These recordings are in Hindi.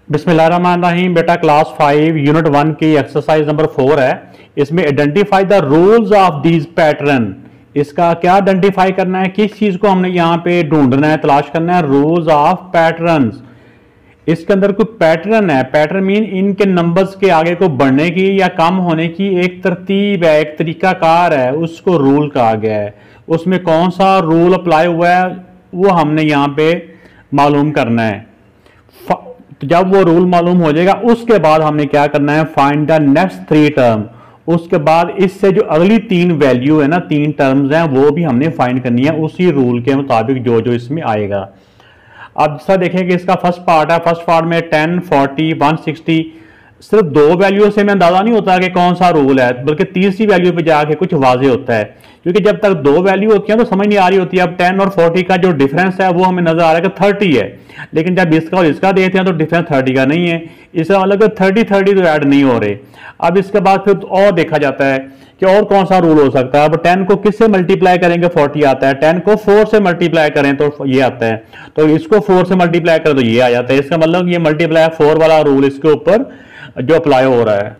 बिस्मिल्लाहिर्रहमानिर्रहीम। बेटा क्लास 5 यूनिट 1 की एक्सरसाइज नंबर 4 है। इसमें identify the rules of these pattern. इसका क्या आइडेंटिफाई करना है, किस चीज को हमने यहाँ पे ढूंढना है, तलाश करना है, रूल्स ऑफ पैटर्न्स। इसके अंदर कोई पैटर्न है, पैटर्न मीन इनके नंबर्स के आगे को बढ़ने की या कम होने की एक तरतीब है, एक तरीकाकार है, उसको रूल कहा गया है। उसमें कौन सा रूल अप्लाई हुआ है वो हमने यहाँ पे मालूम करना है। तो जब वो रूल मालूम हो जाएगा उसके बाद हमने क्या करना है, फाइंड द नेक्स्ट 3 टर्म। उसके बाद इससे जो अगली 3 वैल्यू है ना, 3 टर्म्स हैं, वो भी हमने फाइंड करनी है उसी रूल के मुताबिक जो जो इसमें आएगा। अब जैसा देखें कि इसका फर्स्ट पार्ट है, फर्स्ट पार्ट में 10, 40, 160 सिर्फ 2 वैल्यू से हमें अंदाजा नहीं होता कि कौन सा रूल है, बल्कि तीसरी वैल्यू पे जाके कुछ वाजे होता है। क्योंकि जब तक 2 वैल्यू होती है तो समझ नहीं आ रही होती है। अब 10 और 40 का जो डिफरेंस है वो हमें नजर आ रहा है कि 30 है, लेकिन जब इसका और इसका देखते हैं तो डिफरेंस 30 का नहीं है। इसका मतलब 30 तो ऐड नहीं हो रहे। अब इसके बाद फिर और देखा जाता है कि और कौन सा रूल हो सकता है। अब 10 को किससे मल्टीप्लाई करेंगे, 40 आता है। 10 को 4 से मल्टीप्लाई करें तो ये आता है, तो इसको 4 से मल्टीप्लाई करें तो ये आ जाता है। इसका मतलब ये मल्टीप्लाई 4 वाला रूल इसके ऊपर जो अप्लाई हो रहा है।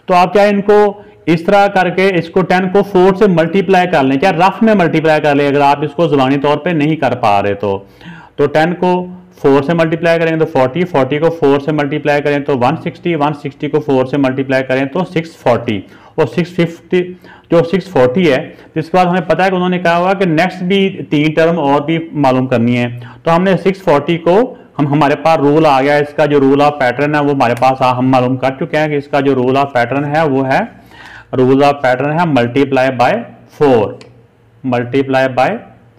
तो आप क्या इनको इस तरह करके इसको 10 को 4 से मल्टीप्लाई कर लें, क्या रफ में मल्टीप्लाई कर लें अगर आप इसको जुबानी तौर पे नहीं कर पा रहे तो 10 को 4 से मल्टीप्लाई करेंगे तो 40, 40 को 4 से मल्टीप्लाई करें तो 160, 160 को 4 से मल्टीप्लाई करें तो 640 और 650 जो 640 है। इसके बाद हमें पता है कि उन्होंने कहा हुआ कि नेक्स्ट भी 3 टर्म और भी मालूम करनी है। तो हमने 640 को हमारे पास रूल आ गया, इसका जो रूल ऑफ पैटर्न है वो हमारे पास हम मालूम कर चुके हैं कि इसका जो रूल ऑफ पैटर्न है वो है, रूल ऑफ पैटर्न है मल्टीप्लाई बाय 4, मल्टीप्लाई बाय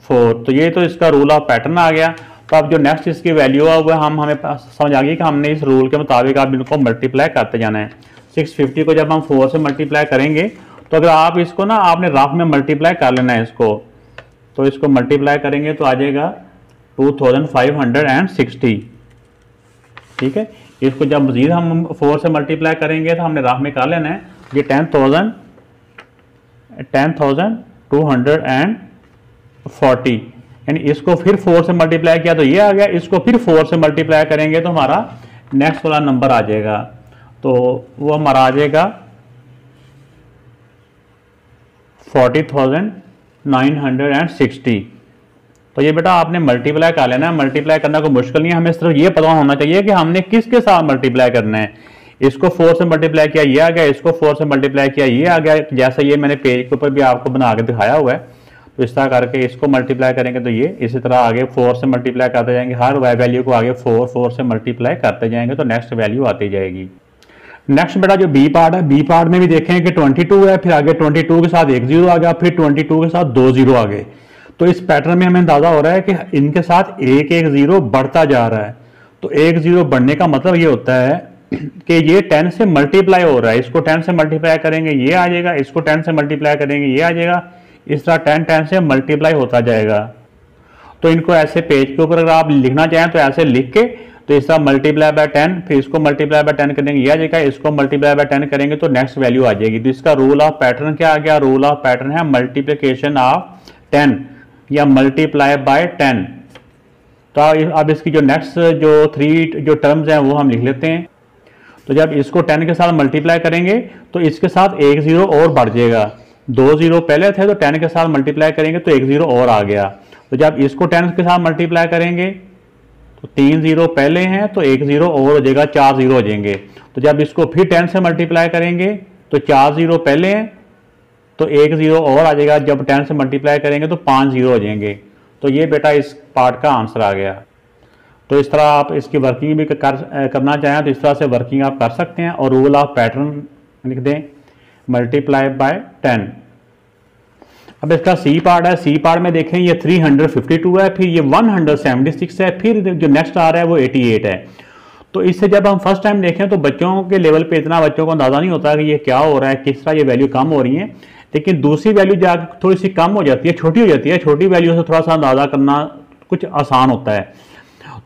4। तो ये तो इसका रूल ऑफ पैटर्न आ गया। तो अब जो नेक्स्ट इसकी वैल्यू है वो हमें समझ आ गई कि हमने इस रूल के मुताबिक आप इनको मल्टीप्लाई करते जाना है। 650 को जब हम 4 से मल्टीप्लाई करेंगे तो अगर आप इसको ना आपने रफ में मल्टीप्लाई कर लेना है इसको, तो इसको मल्टीप्लाई करेंगे तो आ जाएगा 2560। ठीक है, इसको जब मजीद हम 4 से मल्टीप्लाई करेंगे तो हमने रफ में कर लेना है। ये 10,240, यानी इसको फिर 4 से मल्टीप्लाई किया तो ये आ गया, इसको फिर 4 से मल्टीप्लाई करेंगे तो हमारा नेक्स्ट वाला नंबर आ जाएगा। तो वो हमारा आ जाएगा 40,960। तो ये बेटा आपने मल्टीप्लाई कर लेना है। मल्टीप्लाई करना कोई मुश्किल नहीं है, हमें सिर्फ ये पता होना चाहिए कि हमने किसके साथ मल्टीप्लाई करना है। इसको 4 से मल्टीप्लाई किया ये आ गया, इसको 4 से मल्टीप्लाई किया ये आ गया। जैसा ये मैंने पेज के ऊपर भी आपको बना के दिखाया हुआ है, तो इस तरह करके इसको मल्टीप्लाई करेंगे तो ये इसी तरह आगे 4 से मल्टीप्लाई करते जाएंगे। हर वैल्यू को आगे 4 से मल्टीप्लाई करते जाएंगे तो नेक्स्ट वैल्यू आती जाएगी। नेक्स्ट बेटा जो बी पार्ट है, बी पार्ट में भी देखें कि 22 है, फिर आगे 22 के साथ एक 0 आ गया, फिर 22 के साथ 2 0 आ गए। तो इस पैटर्न में हमें अंदाजा हो रहा है कि इनके साथ एक 0 बढ़ता जा रहा है। तो एक 0 बढ़ने का मतलब ये होता है कि ये 10 से मल्टीप्लाई हो रहा है। इसको 10 से मल्टीप्लाई करेंगे ये आ जाएगा, इसको 10 से मल्टीप्लाई करेंगे ये आ जाएगा, इस तरह 10 से मल्टीप्लाई होता जाएगा। तो इनको ऐसे पेज के ऊपर अगर आप लिखना चाहें तो ऐसे लिख के, तो इस तरह मल्टीप्लाई बाय 10, फिर इसको मल्टीप्लाई बाय 10 करेंगे ये आ जाएगा, इसको मल्टीप्लाई बाय 10 करेंगे तो नेक्स्ट वैल्यू आ जाएगी। तो इसका रूल ऑफ पैटर्न क्या आ गया, रूल ऑफ पैटर्न है मल्टीप्लिकेशन ऑफ 10 या मल्टीप्लाई बाय 10। तो अब इसकी जो नेक्स्ट जो 3 जो टर्म्स हैं वो हम लिख लेते हैं। तो जब इसको 10 के साथ मल्टीप्लाई करेंगे तो इसके साथ एक 0 और बढ़ जाएगा। 2 0 पहले थे तो 10 के साथ मल्टीप्लाई करेंगे तो एक 0 और आ गया। तो जब इसको 10 के साथ मल्टीप्लाई करेंगे तो 3 0 पहले हैं तो एक 0 और हो जाएगा, 4 0 हो जाएंगे। तो जब इसको फिर 10 से मल्टीप्लाई करेंगे तो 4 0 पहले हैं तो एक 0 और आ जाएगा, जब 10 से मल्टीप्लाई करेंगे तो 5 0 हो जाएंगे। तो ये बेटा इस पार्ट का आंसर आ गया। तो इस तरह आप इसकी वर्किंग भी करना चाहें तो इस तरह से वर्किंग आप कर सकते हैं और रूल ऑफ पैटर्न लिख दें मल्टीप्लाई बाय 10। अब इसका सी पार्ट है, सी पार्ट में देखें ये 352 है, फिर ये 176 है, फिर जो नेक्स्ट आ रहा है वो 88 है। तो इससे जब हम फर्स्ट टाइम देखें तो बच्चों के लेवल पे इतना बच्चों को अंदाजा नहीं होता कि ये क्या हो रहा है, किस तरह ये वैल्यू कम हो रही है। लेकिन दूसरी वैल्यू जाकर थोड़ी सी कम हो जाती है, छोटी हो जाती है। छोटी वैल्यू से थोड़ा सा अंदाजा करना कुछ आसान होता है।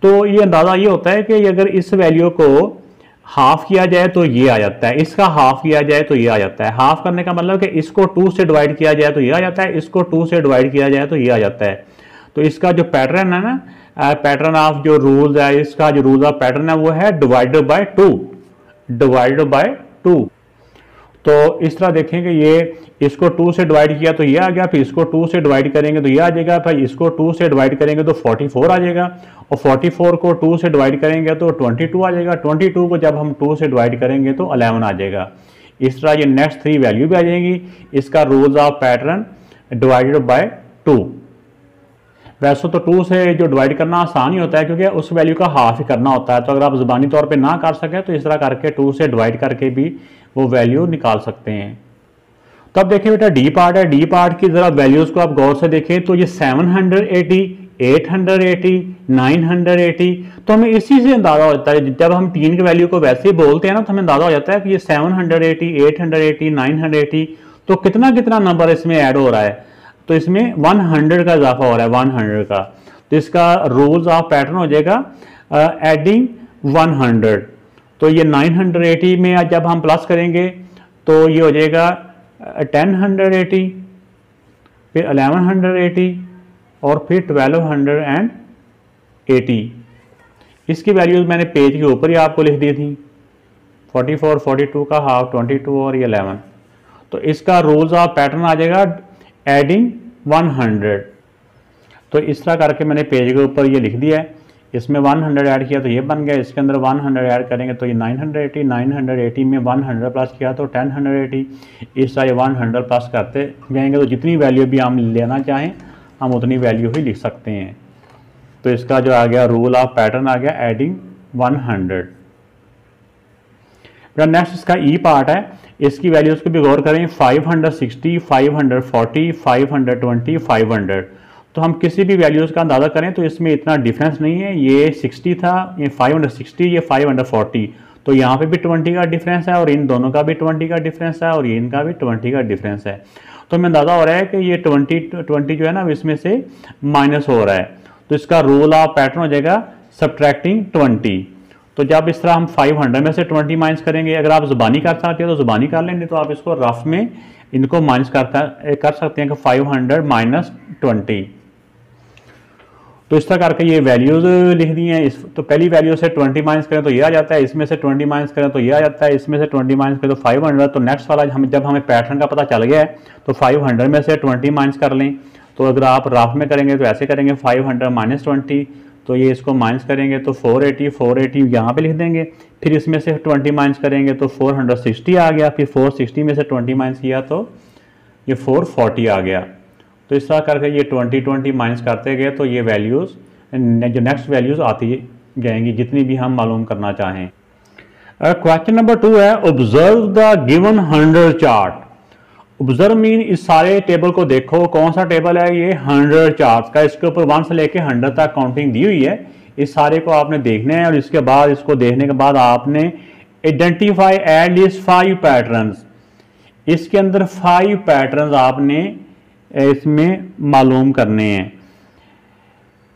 तो ये अंदाजा ये होता है कि अगर इस वैल्यू को हाफ किया जाए तो ये आ जाता है, इसका हाफ किया जाए तो ये आ जाता है। हाफ करने का मतलब कि इसको 2 से डिवाइड किया जाए तो ये आ जाता है, इसको 2 से डिवाइड किया जाए तो ये आ जाता है। तो इसका जो पैटर्न है ना, पैटर्न ऑफ जो रूल्स है, इसका जो रूल ऑफ पैटर्न है वो है डिवाइडेड बाय 2, डिवाइडेड बाय 2। तो इस तरह देखेंगे ये इसको 2 से डिवाइड किया तो ये आ गया, फिर इसको 2 से डिवाइड करेंगे तो ये आ जाएगा, फिर इसको 2 से डिवाइड करेंगे तो 44 आ जाएगा, और 44 को 2 से डिवाइड करेंगे तो 22 आ जाएगा, 22 को जब हम 2 से डिवाइड करेंगे तो 11 आ जाएगा। इस तरह ये नेक्स्ट 3 वैल्यू भी आ जाएंगी। इसका rules of pattern divided by 2। वैसे तो 2 से जो डिवाइड करना आसान ही होता है क्योंकि उस वैल्यू का हाफ ही करना होता है, तो अगर आप ज़बानी तौर पे ना कर सकें तो इस तरह करके 2 से डिवाइड करके भी वो वैल्यू निकाल सकते हैं। तो अब देखिए बेटा डी पार्ट है, डी पार्ट की ज़रा वैल्यूज़ को आप गौर से देखें तो ये 780, 880, 980, तो हमें इसी से अंदाज़ा होता है, जब हम 3 की वैल्यू को वैसे ही बोलते हैं ना तो हमें अंदाज़ा हो जाता है कि ये 780, 880, 980, तो कितना कितना नंबर इसमें ऐड हो रहा है, तो इसमें 100 का इजाफा हो रहा है, 100 का। तो इसका रूल्स ऑफ पैटर्न हो जाएगा एडिंग 100। तो ये 980 में जब हम प्लस करेंगे तो ये हो जाएगा 1080, फिर 1180 और फिर 1280। इसकी वैल्यूज मैंने पेज के ऊपर ही आपको लिख दी थी, 44, 42 का हाफ, 22 और ये 11। तो इसका रूल्स ऑफ पैटर्न आ जाएगा एडिंग 100। तो इस तरह करके मैंने पेज के ऊपर ये लिख दिया है, इसमें 100 ऐड किया तो ये बन गया, इसके अंदर 100 ऐड करेंगे तो ये 980, 980 में 100 प्लस किया तो 1080। इस तरह 100 प्लस करते जाएंगे तो जितनी वैल्यू भी हम लेना चाहें हम उतनी वैल्यू ही लिख सकते हैं। तो इसका जो आ गया रूल ऑफ पैटर्न आ गया एडिंग 100। नेक्स्ट इसका ई पार्ट है, इसकी वैल्यूज को भी गौर करें, 560, 540, 520, 500। तो हम किसी भी वैल्यूज का अंदाजा करें तो इसमें इतना डिफरेंस नहीं है, ये 60 था, ये 560, ये 540, तो यहाँ पे भी 20 का डिफरेंस है और इन दोनों का भी 20 का डिफरेंस है और इनका भी 20 का डिफरेंस है। तो हमें अंदाजा हो रहा है कि ये 20 जो है ना इसमें से माइनस हो रहा है। तो इसका रूल ऑफ पैटर्न हो जाएगा सब्ट्रैक्टिंग 20। तो जब इस तरह हम 500 में से 20 माइनस करेंगे, अगर आप ज़ुबानी कर सकते हैं तो ज़ुबानी कर लेंगे, तो आप इसको रफ में इनको माइनस कर सकते हैं कि 500 माइनस 20। तो इस तरह करके ये वैल्यूज लिख दी हैं। तो पहली वैल्यू से 20 माइनस करें तो ये आ जाता है, इसमें से 20 माइनस करें तो ये आ जाता है, इसमें से 20 माइनस करें तो 500। तो नेक्स्ट वाला जब हमें पैटर्न का पता चल गया है तो 500 में से 20 माइनस कर लें। तो अगर आप रफ में करेंगे तो ऐसे करेंगे 500 माइनस 20, तो ये इसको माइनस करेंगे तो 480 यहाँ पे लिख देंगे, फिर इसमें से 20 माइनस करेंगे तो 460 आ गया, फिर 460 में से 20 माइनस किया तो ये 440 आ गया। तो इस तरह करके ये 20 माइनस करते गए तो ये वैल्यूज़ जो नेक्स्ट वैल्यूज़ आती जाएंगी जितनी भी हम मालूम करना चाहें। क्वेश्चन नंबर 2 है, observe the given 100 chart. Observe mean इस सारे टेबल को देखो, कौन सा टेबल है ये 100 चार्ट का, इसके ऊपर 1 से लेके 100 तक काउंटिंग दी हुई है। इस सारे को आपने देखना है और इसके बाद इसको देखने के बाद आपने आइडेंटिफाई एट लीस्ट 5 पैटर्न्स, इसके अंदर 5 पैटर्न्स आपने इसमें मालूम करने हैं।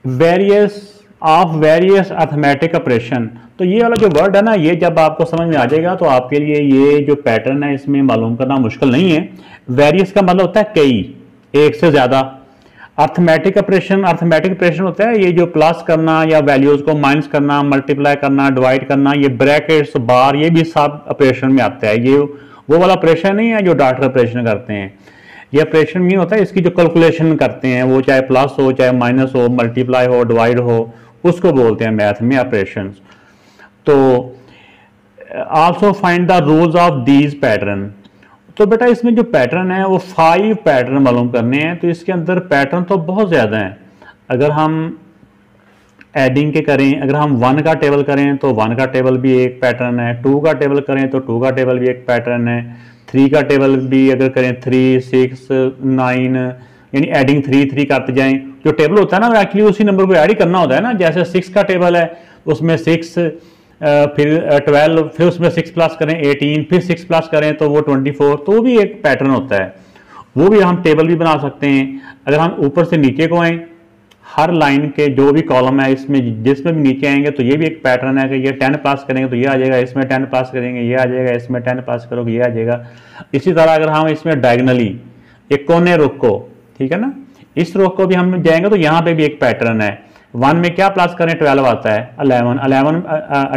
वेरियस अर्थमेटिक ऑपरेशन, तो ये वाला जो वर्ड है ना, ये जब आपको समझ में आ जाएगा तो आपके लिए ये जो पैटर्न है इसमें मालूम करना मुश्किल नहीं है। वेरियस का मतलब होता है कई, एक से ज्यादा। अर्थमेटिक ऑपरेशन होता है ये जो प्लस करना या वैल्यूज को माइनस करना, मल्टीप्लाई करना, डिवाइड करना, ये ब्रैकेट्स बार ये भी सब ऑपरेशन में आता है। ये वो वाला ऑपरेशन नहीं है जो डॉक्टर ऑपरेशन करते हैं। ये ऑपरेशन मीन होता है इसकी जो कैलकुलेशन करते हैं, वो चाहे प्लस हो चाहे माइनस हो, मल्टीप्लाई हो डिवाइड हो, उसको बोलते हैं मैथ में ऑपरेशंस। तो also find the rules of these pattern. तो बेटा इसमें जो पैटर्न है वो 5 पैटर्न मालूम करने हैं। तो इसके अंदर पैटर्न तो बहुत ज़्यादा हैं। अगर हम एडिंग के करें, अगर हम 1 का टेबल करें तो 1 का टेबल भी एक पैटर्न है, 2 का टेबल करें तो 2 का टेबल भी एक पैटर्न है, 3 का टेबल भी अगर करें 3, 6, 9 यानी एडिंग 3 करते जाएं। जो टेबल होता है ना एक्चुअली उसी नंबर को ऐड ही करना होता है ना। जैसे 6 का टेबल है उसमें 6 फिर 12, फिर उसमें 6 प्लस करें 18, फिर 6 प्लस करें तो वो 24, तो वो भी एक पैटर्न होता है। वो भी हम टेबल भी बना सकते हैं। अगर हम ऊपर से नीचे को आएँ, हर लाइन के जो भी कॉलम है इसमें जिसमें भी नीचे आएंगे तो ये भी एक पैटर्न है कि ये 10 प्लस करेंगे तो ये आ जाएगा, इसमें 10 प्लस करेंगे ये आ जाएगा, इसमें 10 प्लस करोगे ये आ जाएगा। इसी तरह अगर हम इसमें डायगनली एक कोने रुख को, ठीक है ना, इस रुख को भी हम जाएंगे तो यहाँ पे भी एक पैटर्न है 1 में क्या प्लस करें, 12 आता है, 11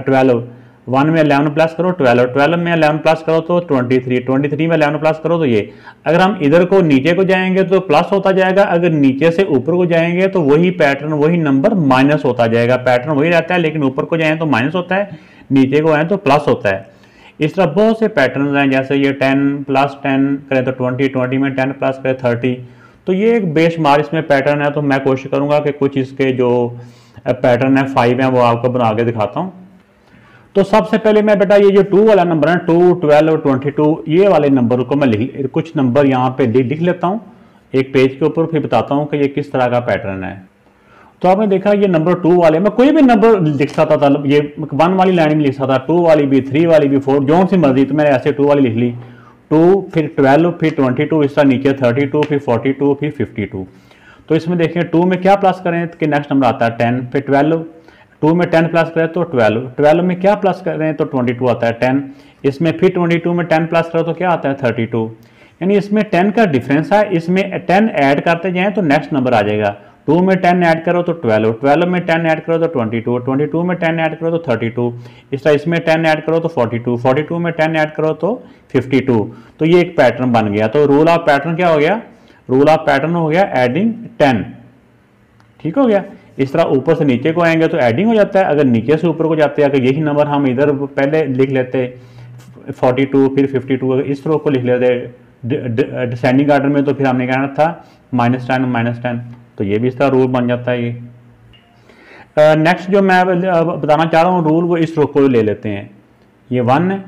12, 1 में 11 प्लस करो 12, 12 में 11 प्लस करो तो 23, 23 में 11 प्लस करो तो ये। अगर हम इधर को नीचे को जाएंगे तो प्लस होता जाएगा, अगर नीचे से ऊपर को जाएंगे तो वही पैटर्न वही नंबर माइनस होता जाएगा। पैटर्न वही रहता है लेकिन ऊपर को जाए तो माइनस होता है, नीचे को आए तो प्लस होता है। इस तरह बहुत से पैटर्न हैं, जैसे ये 10 प्लस 10 करें तो 20, 20 में 10 प्लस करें 30। तो ये एक बेशुमार इसमें पैटर्न है। तो मैं कोशिश करूंगा कि कुछ इसके जो पैटर्न है 5 हैं वो आपको बना के दिखाता हूँ। तो सबसे पहले मैं बेटा ये जो 2 वाला नंबर है 2, 12 और 22, ये वाले नंबर को मैं कुछ नंबर यहाँ पे लिख लेता हूँ एक पेज के ऊपर, फिर बताता हूँ कि ये किस तरह का पैटर्न है। तो आपने देखा ये नंबर 2 वाले, मैं कोई भी नंबर लिख सकता था, ये 1 वाली लाइन में लिख सकता था, 2 वाली भी, 3 वाली भी, 4 जो सी मर्जी, तो मैंने ऐसे 2 वाली लिख ली, 2 फिर 12 फिर 22, इस तरह नीचे 32 फिर 42 फिर 52। तो इसमें देखें 2 में क्या प्लस करें कि नेक्स्ट नंबर आता है 10, फिर 12, 2 में 10 प्लस करें तो 12, 12 में क्या प्लस करें तो 22 आता है 10, इसमें फिर 22 में 10 प्लस करो तो क्या आता है 32। यानी इसमें 10 का डिफरेंस है, इसमें 10 ऐड करते जाएं तो नेक्स्ट नंबर आ जाएगा। 2 में 10 ऐड करो तो 12, 12 में 10 ऐड करो तो 22, 22 में 10 ऐड करो तो 32, इस तरह इसमें 10 ऐड करो तो 42, 42 में 10 ऐड करो तो 52। तो ये एक पैटर्न बन गया। तो रूल ऑफ पैटर्न क्या हो गया, रूल ऑफ पैटर्न हो गया एडिंग 10, ठीक हो गया। इस तरह ऊपर से नीचे को आएंगे तो एडिंग हो जाता है, अगर नीचे से ऊपर को जाते हैं, अगर यही नंबर हम इधर पहले लिख लेते 42 फिर 52, अगर इस तरह को लिख लेते डिसेंडिंग आर्डर में तो फिर हमने कहना था -10, तो ये भी इस तरह रूल बन जाता है। ये नेक्स्ट जो मैं बताना चाह रहा हूँ रूल, वो इस रो को ले लेते हैं, ये 1 है,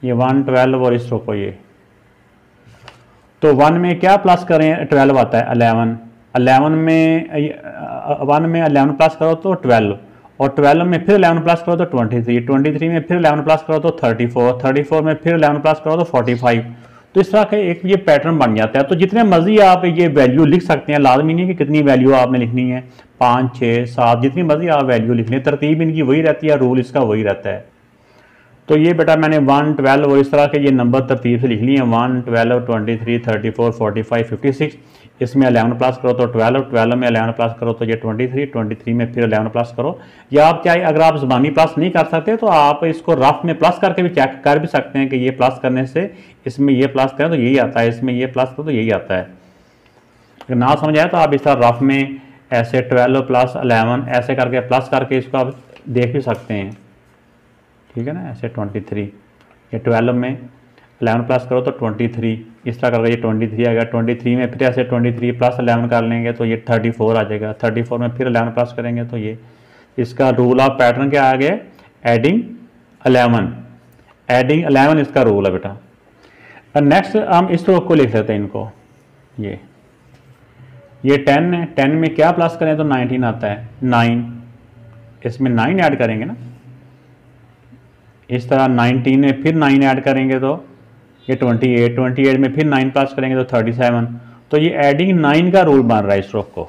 ये 1, 12 और इस रो को ये। तो 1 में क्या प्लस करें 12 आता है 11, 11 में 1 में 11 प्लस करो तो 12, और 12 में फिर 11 प्लस करो तो 23, 23 में फिर 11 प्लस करो तो 34, 34 में फिर 11 प्लस करो तो 45। तो इस तरह का एक ये पैटर्न बन जाता है। तो जितने मर्जी आप ये वैल्यू लिख सकते हैं, लाजमी नहीं कि कितनी वैल्यू आपने लिखनी है, 5, 6, 7, जितनी मर्जी आप वैल्यू लिख लें, तरतीब इनकी वही रहती है, रूल इसका वही रहता है। तो ये बेटा मैंने 1, 12 और इस तरह के ये नंबर तरतीब से लिख लिए हैं, 1, 12, 23, 34, 45, 56। इसमें 11 प्लस करो तो 12, 12 में 11 प्लस करो तो ये 23, 23 में फिर 11 प्लस करो। या आप चाहे अगर आप ज़बानी प्लस नहीं कर सकते तो आप इसको रफ में प्लस करके भी चेक कर भी सकते हैं कि ये प्लस करने से इसमें ये प्लस करें तो यही आता है, इसमें ये प्लस करो तो यही आता है। अगर ना समझ आए तो आप इस तरह रफ में ऐसे 12 प्लस 11 ऐसे करके प्लस करके इसको आप देख भी सकते हैं, ठीक है ना। ऐसे 23, ये 12 में 11 प्लस करो तो 23, इस तरह करके ये 23 आएगा, 23 में फिर ऐसे 23 प्लस 11 कर लेंगे तो ये 34 आ जाएगा, 34 में फिर 11 प्लस करेंगे तो ये। इसका रूल ऑफ पैटर्न क्या आ गया, एडिंग 11, एडिंग 11 इसका रूल है बेटा। नेक्स्ट हम इस तरह को लिख लेते हैं इनको, ये 10 है, 10 में क्या प्लस करें तो 19 आता है, 9, इसमें 9 ऐड करेंगे ना, इस तरह 19 में फिर 9 ऐड करेंगे तो ये 28, 28 में फिर 9 प्लस करेंगे तो 37। तो ये एडिंग 9 का रूल बन रहा है इस रोक को।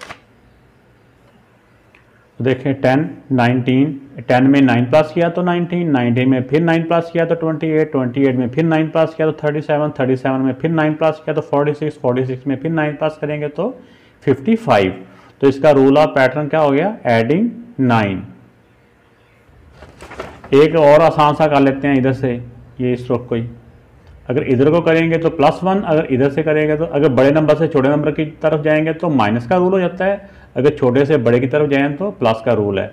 तो देखें 10, 19, 10 में 9 प्लस किया तो 19, 19 में फिर 9 प्लस किया तो 28, 28 में फिर 9 प्लस किया तो 37, 37 में फिर 9 प्लस किया तो 46, 46 में फिर 9 प्लस करेंगे तो 55। तो इसका रूल ऑफ पैटर्न क्या हो गया, एडिंग 9। एक और आसान सा कर लेते हैं इधर से, ये इस रोक को ही, अगर इधर को करेंगे तो +1, अगर इधर से करेंगे तो, अगर बड़े नंबर से छोटे नंबर की तरफ जाएंगे तो माइनस का रूल हो जाता है, अगर छोटे से बड़े की तरफ जाएं तो प्लस का रूल है।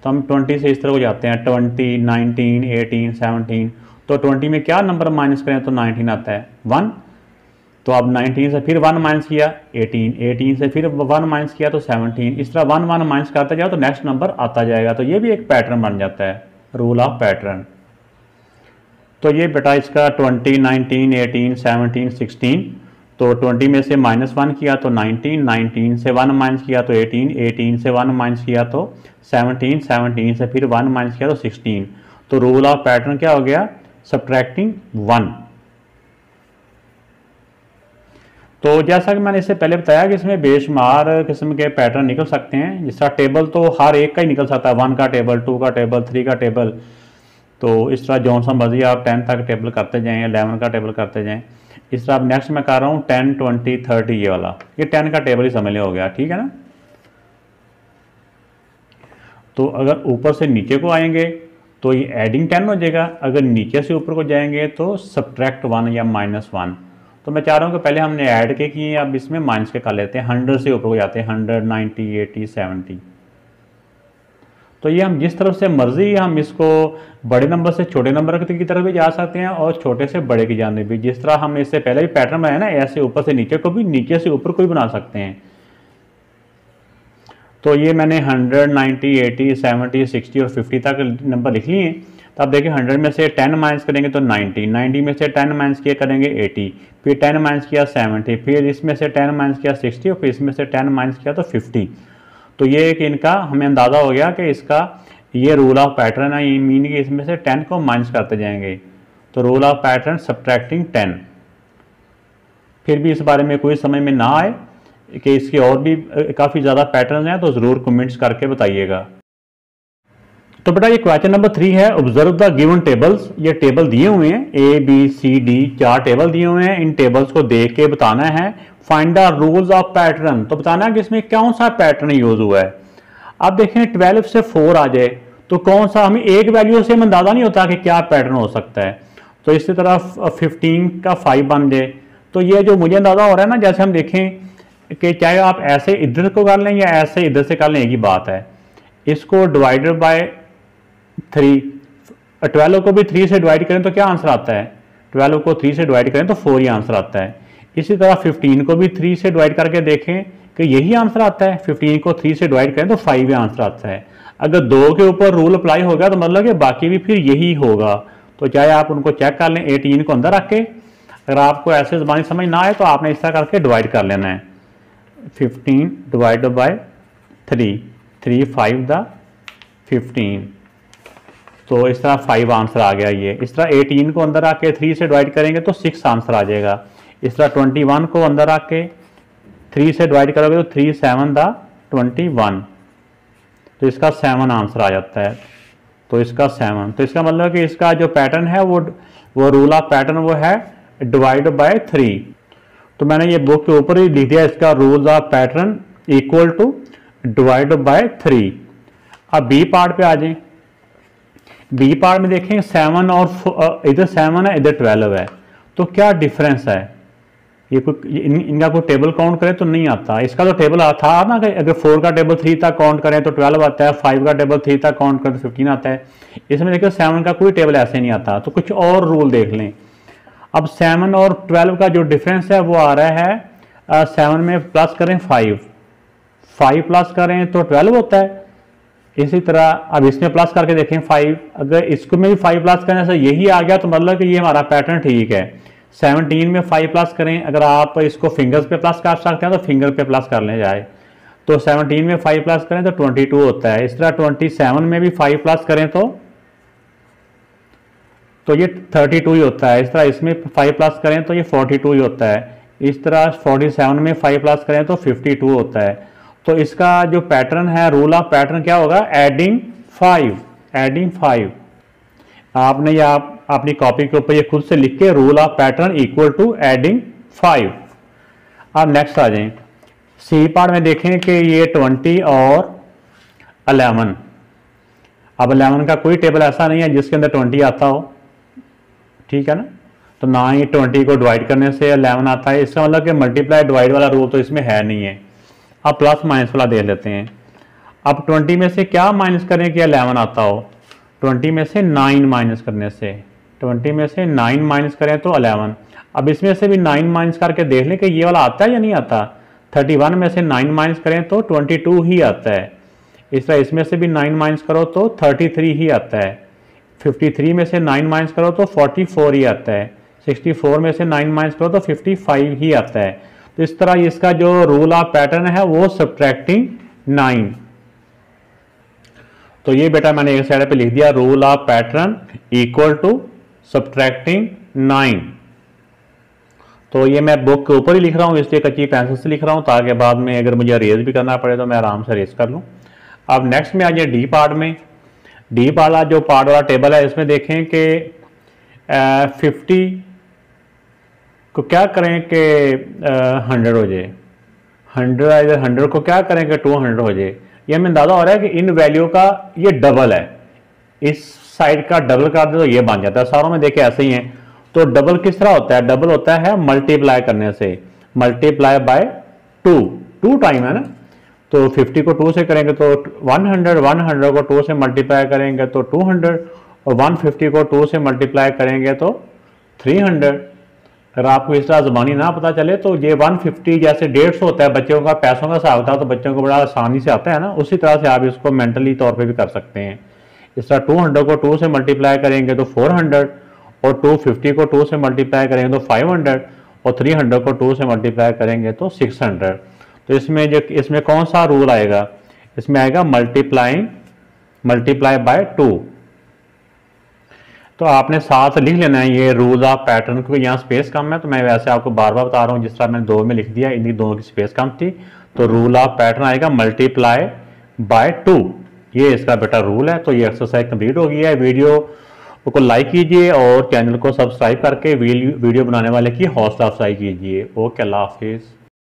तो हम 20 से इस तरह को जाते हैं, 20, 19, 18, 17। तो 20 में क्या नंबर माइनस करें तो 19 आता है, 1। तो अब 19 से फिर 1 माइनस किया 18, 18 से फिर 1 माइनस किया तो 17, इस तरह 1 1 माइनस करते जाओ तो नेक्स्ट नंबर आता जाएगा। तो ये भी एक पैटर्न बन जाता है, रूल ऑफ पैटर्न। तो ये बेटा इसका 20, 19, 18, 17, 16। तो 20 में से -1 किया तो 19, 19 से 1 माइनस किया तो 18, 18 से 1 माइनस किया तो 17, 17 से फिर 1 माइनस किया तो 16। तो रूल ऑफ पैटर्न क्या हो गया, सब्ट्रैक्टिंग 1। तो जैसा कि मैंने इससे पहले बताया कि इसमें बेशुमार किस्म के पैटर्न निकल सकते हैं। जिस तरह टेबल तो हर एक का ही निकल सकता है, 1 का टेबल, 2 का टेबल, 3 का टेबल। तो इस तरह जौन सा मर्जी आप 10 तक टेबल करते जाएँ, 11 का टेबल करते जाएँ। इस तरह अब नेक्स्ट मैं कर रहा हूँ 10, 20, 30 ये वाला, ये 10 का टेबल ही समझ ले हो गया, ठीक है ना। तो अगर ऊपर से नीचे को आएंगे तो ये एडिंग 10 हो जाएगा, अगर नीचे से ऊपर को जाएंगे तो सब्ट्रैक्ट 1 या -1। तो मैं चाह रहा हूँ कि पहले हमने ऐड के किए, अब इसमें माइनस के कर लेते हैं। 100 से ऊपर को जाते हैं, 100, 90, 80, 70। तो ये हम जिस तरफ से मर्जी हम इसको बड़े नंबर से छोटे नंबर की तरफ भी जा सकते हैं और छोटे से बड़े की जाने भी। जिस तरह हमने इससे पहले भी पैटर्न बनाया ना, ऐसे ऊपर से नीचे को भी, नीचे से ऊपर को भी बना सकते हैं। तो ये मैंने 100, 90, 80, 70, 60 और 50 तक नंबर लिख लिए। तो आप देखिए 100 में से 10 माइनस करेंगे तो 90, 90 में से 10 माइनस किया करेंगे 80, फिर 10 माइनस किया 70, फिर इसमें से 10 माइनस किया 60 और फिर इसमें से 10 माइनस किया तो 50। तो ये एक इनका हमें अंदाज़ा हो गया कि इसका ये रूल ऑफ पैटर्न है, ये मीन कि इसमें से 10 को माइनस करते जाएंगे। तो रूल ऑफ पैटर्न सब्ट्रैक्टिंग 10। फिर भी इस बारे में कोई समझ में ना आए कि इसके और भी काफ़ी ज़्यादा पैटर्न हैं तो ज़रूर कमेंट्स करके बताइएगा। तो बेटा ये क्वेश्चन नंबर 3 है, ऑब्जर्व द गिवन टेबल्स। ये टेबल दिए हुए हैं A B C D, 4 table दिए हुए हैं। इन टेबल्स को देख के बताना है find the rules of pattern. तो बताना है कि इसमें कौन सा पैटर्न यूज हुआ है। अब देखें 12 से 4 आ जाए तो कौन सा, हमें एक वैल्यू से हमें अंदाजा नहीं होता कि क्या पैटर्न हो सकता है। तो इसी तरह 15 का 5 बन जाए तो ये जो मुझे अंदाजा हो रहा है ना, जैसे हम देखें कि चाहे आप ऐसे इधर को कर लें या ऐसे इधर से कर लें, एक ही बात है। इसको डिवाइडेड बाय 3, 12 को भी 3 से डिवाइड करें तो क्या आंसर आता है, 12 को 3 से डिवाइड करें तो 4 ही आंसर आता है। इसी तरह 15 को भी 3 से डिवाइड करके देखें कि यही आंसर आता है। 15 को 3 से डिवाइड करें तो 5 ही आंसर आता है। अगर 2 के ऊपर रूल अप्लाई होगा तो मतलब कि बाकी भी फिर यही होगा। तो चाहे आप उनको चेक कर लें 18 को अंदर रख के, अगर आपको ऐसे ज़बानी समझ ना आए तो आपने इस तरह करके डिवाइड कर लेना है। 15 डिवाइड बाय 3, 3 5 द 15, तो इस तरह 5 आंसर आ गया ये। इस तरह 18 को अंदर आके 3 से डिवाइड करेंगे तो 6 आंसर आ जाएगा। इस तरह 21 को अंदर आके 3 से डिवाइड करोगे तो 3 7 द 21, तो इसका 7 आंसर आ जाता है। तो इसका 7, तो इसका मतलब कि इसका जो पैटर्न है वो रूल ऑफ पैटर्न वो है डिवाइड बाय 3। तो मैंने ये बुक के ऊपर ही लिख दिया इसका rule of pattern equal to divide by 3। अब बी पार्ट पे आ जाए। बी पार्ट में देखें 7 और इधर 7 है, इधर 12 है, तो क्या डिफरेंस है। ये कोई इनका कोई टेबल काउंट करें तो नहीं आता। इसका तो टेबल था ना कि अगर 4 का टेबल 3 तक काउंट करें तो 12 आता है, 5 का टेबल 3 तक काउंट करें तो 15 आता है। इसमें देखिए 7 का कोई टेबल ऐसे नहीं आता। तो कुछ और रूल देख लें। अब 7 और 12 का जो डिफरेंस है वो आ रहा है 7 में प्लस करें 5, 5 प्लस करें तो 12 होता है। इसी तरह अब इसमें प्लस करके देखें 5, अगर इसको में भी 5 प्लस करने से यही आ गया तो मतलब कि ये हमारा पैटर्न ठीक है। 17 में 5 प्लस करें, अगर आप इसको फिंगर्स पे प्लस कर सकते हैं तो फिंगर पे प्लस कर ले जाए, तो 17 में 5 प्लस करें तो 22 होता है। इस तरह 27 में भी 5 प्लस करें तो ये 32 ही होता है। इस तरह इसमें 5 प्लस करें तो ये 42 ही होता है। इस तरह 47 में 5 प्लस करें तो 52 होता है। तो इसका जो पैटर्न है, रूल ऑफ पैटर्न क्या होगा, एडिंग 5, एडिंग 5। आपने या आप अपनी कॉपी के ऊपर ये खुद से लिख के rule of pattern equal to adding 5। अब नेक्स्ट आ जाएं। सी पार्ट में देखें कि ये 20 और 11। अब 11 का कोई टेबल ऐसा नहीं है जिसके अंदर 20 आता हो, ठीक है ना। तो ना ही 20 को डिवाइड करने से 11 आता है। इसका मतलब कि मल्टीप्लाई डिवाइड वाला रूल तो इसमें है नहीं है। अब प्लस माइनस वाला देख लेते हैं। अब 20 में से क्या माइनस करें कि 11 आता हो, 20 में से 9 माइनस करने से, 20 में से 9 माइनस करें तो 11। अब इसमें से भी 9 माइनस करके देख लें कि ये वाला आता है या नहीं आता। 31 में से 9 माइनस करें तो 22 ही आता है। इस तरह इसमें से भी 9 माइनस करो तो 33 ही आता है। 53 में से 9 माइनस करो तो 44 ही आता है। 64 में से 9 माइनस करो तो 55 ही आता है। तो इस तरह इसका जो रूल ऑफ पैटर्न है वो सब्ट्रैक्टिंग 9। तो ये बेटा मैंने एक साइड पे लिख दिया rule of pattern equal to subtracting 9। तो ये मैं बुक के ऊपर ही लिख रहा हूँ, इसलिए कच्ची पेंसिल से लिख रहा हूँ ताकि बाद में अगर मुझे रेज भी करना पड़े तो मैं आराम से रेज कर लूँ। अब नेक्स्ट में आ जाए डी पार्ट में। डी वाला जो पार्ट वाला टेबल है इसमें देखें कि 50 को क्या करें कि 100 हो जाए, 100 इधर 100 को क्या करें कि 200 हो जाए। ये हमें अंदाजा हो रहा है कि इन वैल्यू का ये डबल है, इस साइड का डबल कर दे तो ये बन जाता है। सारों में देखे ऐसे ही है। तो डबल किस तरह होता है? डबल होता है मल्टीप्लाई करने से, मल्टीप्लाई बाय 2, 2 टाइम है ना। तो 50 को 2 से करेंगे तो 100, 100 को 2 से मल्टीप्लाई करेंगे तो 200, और 150 को 2 से मल्टीप्लाई करेंगे तो 300। अगर आपको इस तरह ज़बानी ना पता चले तो ये 150 जैसे 150 होता है बच्चों का पैसों का हिसाब था, तो बच्चों को बड़ा आसानी से आता है ना, उसी तरह से आप इसको मेंटली तौर पे भी कर सकते हैं। इस तरह 200 को 2 से मल्टीप्लाई करेंगे तो 400, और 250 को 2 से मल्टीप्लाई करेंगे तो 500, और 300 को 2 से मल्टीप्लाई करेंगे तो 600। तो इसमें कौन सा रूल आएगा? इसमें आएगा मल्टीप्लाई बाय 2। तो आपने साथ लिख लेना है ये रूल ऑफ पैटर्न, क्योंकि यहाँ स्पेस कम है तो मैं वैसे आपको बार बार बता रहा हूँ, जिस तरह मैंने 2 में लिख दिया, इनकी दोनों की स्पेस कम थी। तो रूल ऑफ पैटर्न आएगा मल्टीप्लाई बाय 2, ये इसका बेटा रूल है। तो ये एक्सरसाइज कंप्लीट हो गई है। वीडियो को लाइक कीजिए और चैनल को सब्सक्राइब करके वीडियो बनाने वाले की हौसला अफजाई कीजिए। ओके, अल्लाह हाफिज़।